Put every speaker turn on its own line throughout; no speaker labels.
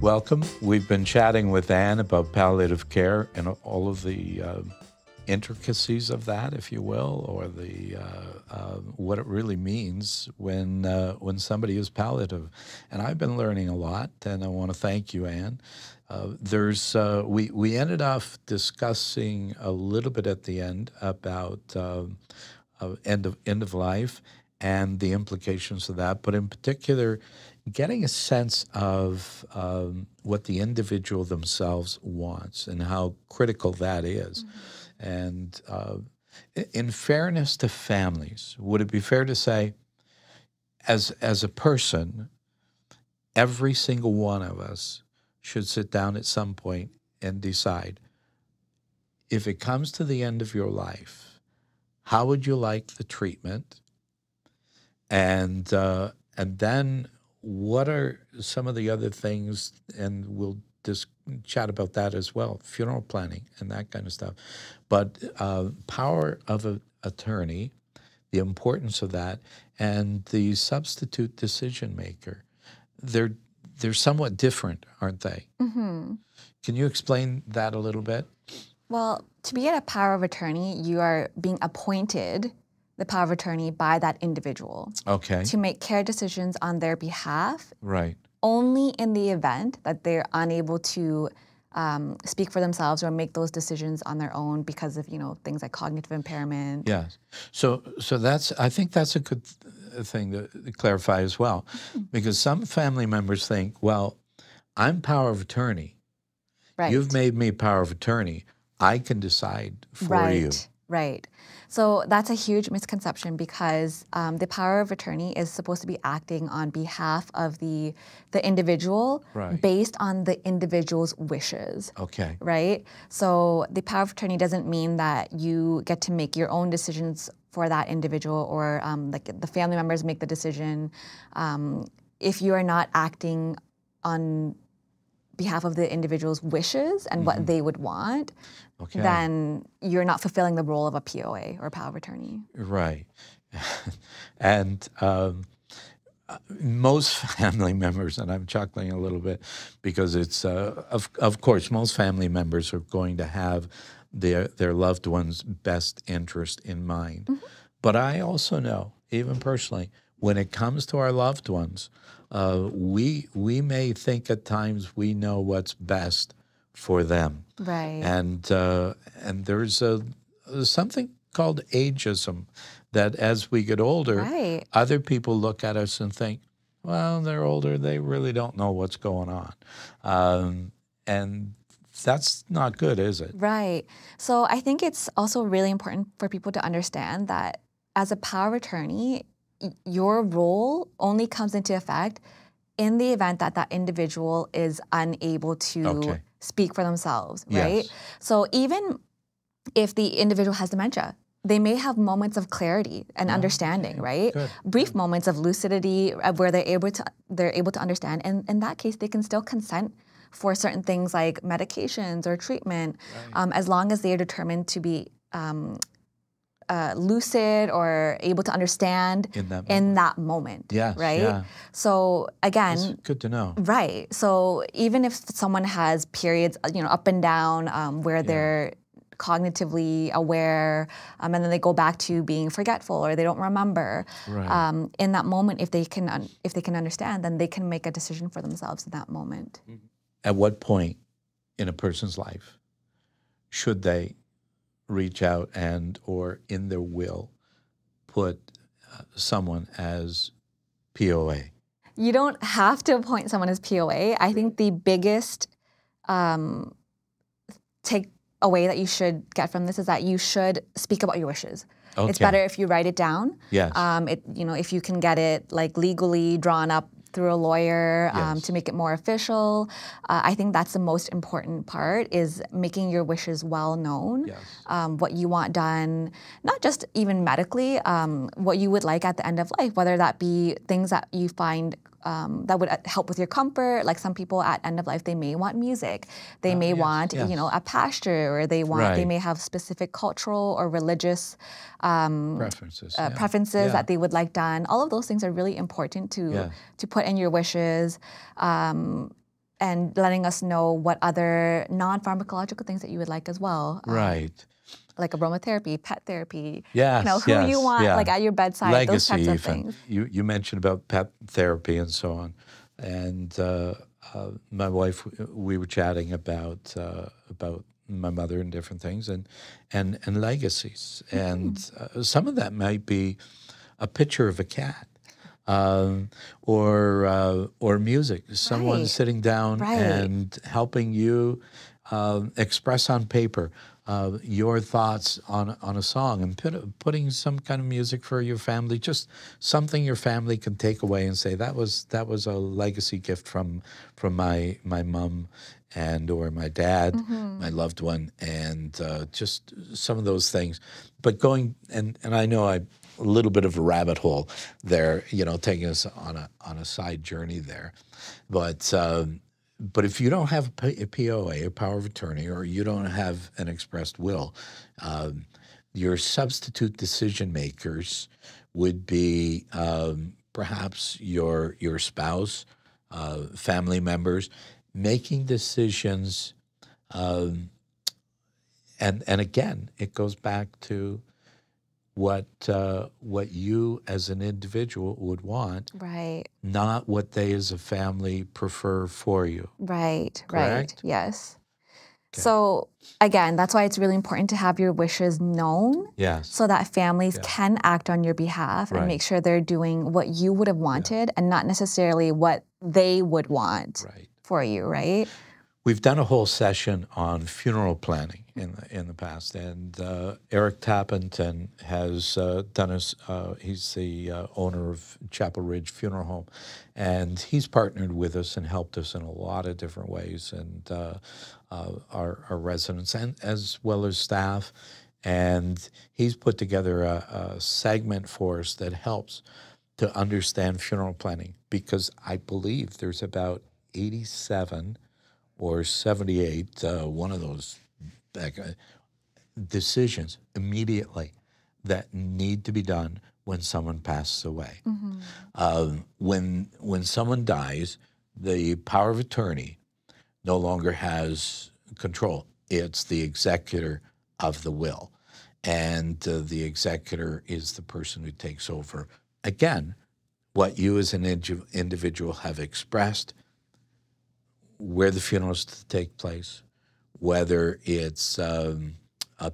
Welcome. We've been chatting with Anne about palliative care and all of the intricacies of that, if you will, or the what it really means when somebody is palliative. And I've been learning a lot, and I want to thank you, Anne. We ended off discussing a little bit at the end about end of life and the implications of that, but in particular, getting a sense of what the individual themselves wants and how critical that is. Mm-hmm. And in fairness to families, would it be fair to say, as a person, every single one of us should sit down at some point and decide, if it comes to the end of your life, how would you like the treatment? And then what are some of the other things, and we'll just chat about that as well, funeral planning and that kind of stuff. But power of attorney, the importance of that, and the substitute decision maker, they're somewhat different, aren't they? Mm-hmm. Can you explain that a little bit?
Well, to be a power of attorney, you are being appointed the power of attorney by that individual.
Okay.
To make care decisions on their behalf.
Right.
Only in the event that they're unable to speak for themselves or make those decisions on their own because of, things like cognitive impairment.
Yes. So I think that's a good thing to clarify as well, because some family members think, well, I'm power of attorney. Right. You've made me power of attorney. I can decide for you.
Right. So that's a huge misconception, because the power of attorney is supposed to be acting on behalf of the individual, right, based on the individual's wishes.
Okay.
Right? So the power of attorney doesn't mean that you get to make your own decisions for that individual, or like the family members make the decision. If you are not acting on behalf of the individual's wishes and mm-hmm. what they would want, okay, then you're not fulfilling the role of a POA or power of attorney.
Right. And most family members, and I'm chuckling a little bit because it's, of course, most family members are going to have their loved one's best interest in mind. Mm-hmm. But I also know, even personally, when it comes to our loved ones, we may think at times we know what's best for them.
Right.
And there's something called ageism, that as we get older, right, other people look at us and think, well, they're older, they really don't know what's going on. And that's not good, is it?
Right. So I think it's also really important for people to understand that as a power of attorney, your role only comes into effect in the event that that individual is unable to speak for themselves, right? Yes. So even if the individual has dementia, they may have moments of clarity and understanding, right? Good. Brief moments of lucidity where they're able to understand, and in that case, they can still consent for certain things like medications or treatment, right, as long as they are determined to be lucid or able to understand in that moment.
Yes,
right?
Yeah.
So again,
it's good to know.
Right. So even if someone has periods, up and down, where they're cognitively aware, and then they go back to being forgetful or they don't remember, right, in that moment, if they can understand, then they can make a decision for themselves in that moment.
At what point in a person's life should they reach out and, or in their will, put someone as POA?
You don't have to appoint someone as POA. I think the biggest takeaway that you should get from this is that you should speak about your wishes. Okay. It's better if you write it down.
Yes.
If you can get it like legally drawn up through a lawyer, yes, to make it more official. I think that's the most important part, is making your wishes well known. Yes. What you want done, not just even medically, what you would like at the end of life, whether that be things that you find that would help with your comfort. Like some people at end of life, they may want music. They may want, a pasture, or they may have specific cultural or religious preferences that they would like done. All of those things are really important to put in your wishes. and letting us know what other non-pharmacological things that you would like as well.
Right.
Like aromatherapy, pet therapy,
Yes,
who you want
yeah.
like at your bedside, those
Legacy
types of
even.
things.
You mentioned about pet therapy and so on. And my wife, we were chatting about my mother and different things and legacies. And some of that might be a picture of a cat. Or music, someone
Right.
sitting down
Right.
and helping you express on paper your thoughts on a song, and putting some kind of music for your family, just something your family can take away and say that was a legacy gift from my mom and or my dad, my loved one, and just some of those things. But going and I know a little bit of a rabbit hole there, taking us on a side journey there, but if you don't have a POA, a power of attorney, or you don't have an expressed will, your substitute decision makers would be perhaps your spouse, family members, making decisions. And again, it goes back to what you as an individual would want,
Right.
not what they as a family prefer for you.
Right.
Correct?
Right. Yes. Okay. So again, that's why it's really important to have your wishes known.
Yes.
So that families can act on your behalf and make sure they're doing what you would have wanted and not necessarily what they would want for you, right?
We've done a whole session on funeral planning in the past, and Eric Tappington has done he's the owner of Chapel Ridge Funeral Home, and he's partnered with us and helped us in a lot of different ways, and our residents and as well as staff, and he's put together a segment for us that helps to understand funeral planning, because I believe there's about 87 or 78, one of those decisions immediately that need to be done when someone passes away. When someone dies, the power of attorney no longer has control. It's the executor of the will. And the executor is the person who takes over, again, what you as an individual have expressed, where the funeral is to take place, whether it's a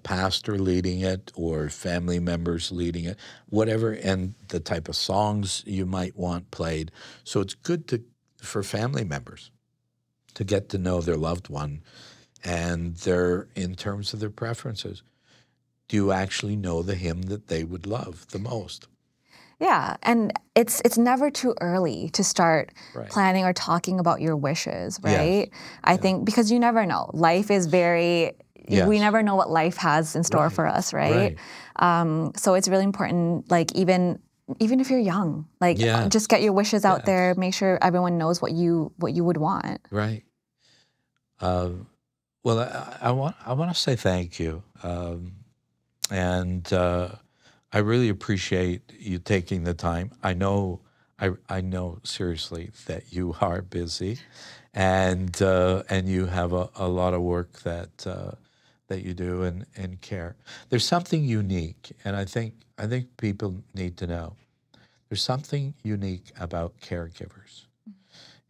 pastor leading it or family members leading it, whatever, and the type of songs you might want played. So it's good for family members to get to know their loved one and in terms of their preferences. Do you actually know the hymn that they would love the most?
Yeah, and it's never too early to start planning or talking about your wishes, right? Yes. I think because you never know. Life is we never know what life has in store for us, right? So it's really important, like even if you're young, like just get your wishes out there, make sure everyone knows what you would want.
Right. Well, I want to say thank you. And I really appreciate you taking the time. I know seriously that you are busy, and you have a lot of work that you do and care. There's something unique, and I think people need to know. There's something unique about caregivers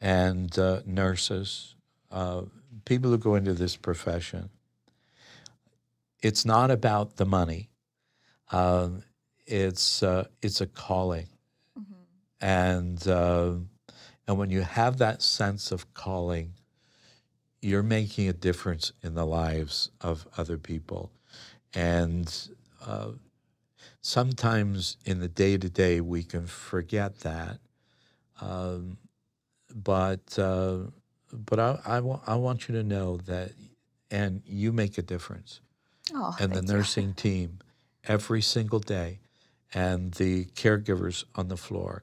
and nurses, people who go into this profession. It's not about the money. It's a calling, and when you have that sense of calling, you're making a difference in the lives of other people. And sometimes in the day-to-day we can forget that, but I want you to know that, and you make a difference.
Oh,
and the nursing team every single day, and the caregivers on the floor,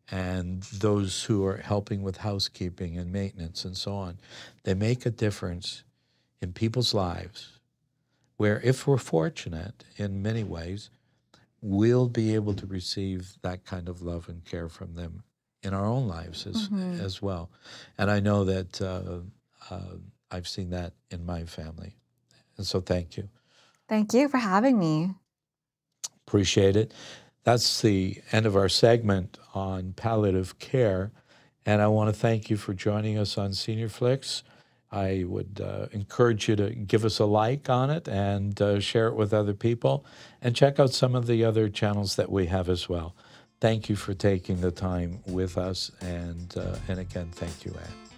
and those who are helping with housekeeping and maintenance and so on. They make a difference in people's lives where, if we're fortunate in many ways, we'll be able to receive that kind of love and care from them in our own lives
Mm-hmm.
as well. And I know that I've seen that in my family. And so thank you.
Thank you for having me.
Appreciate it. That's the end of our segment on palliative care. And I want to thank you for joining us on SeniorFlix. I would encourage you to give us a like on it and share it with other people, and check out some of the other channels that we have as well. Thank you for taking the time with us, and again, thank you, Anne.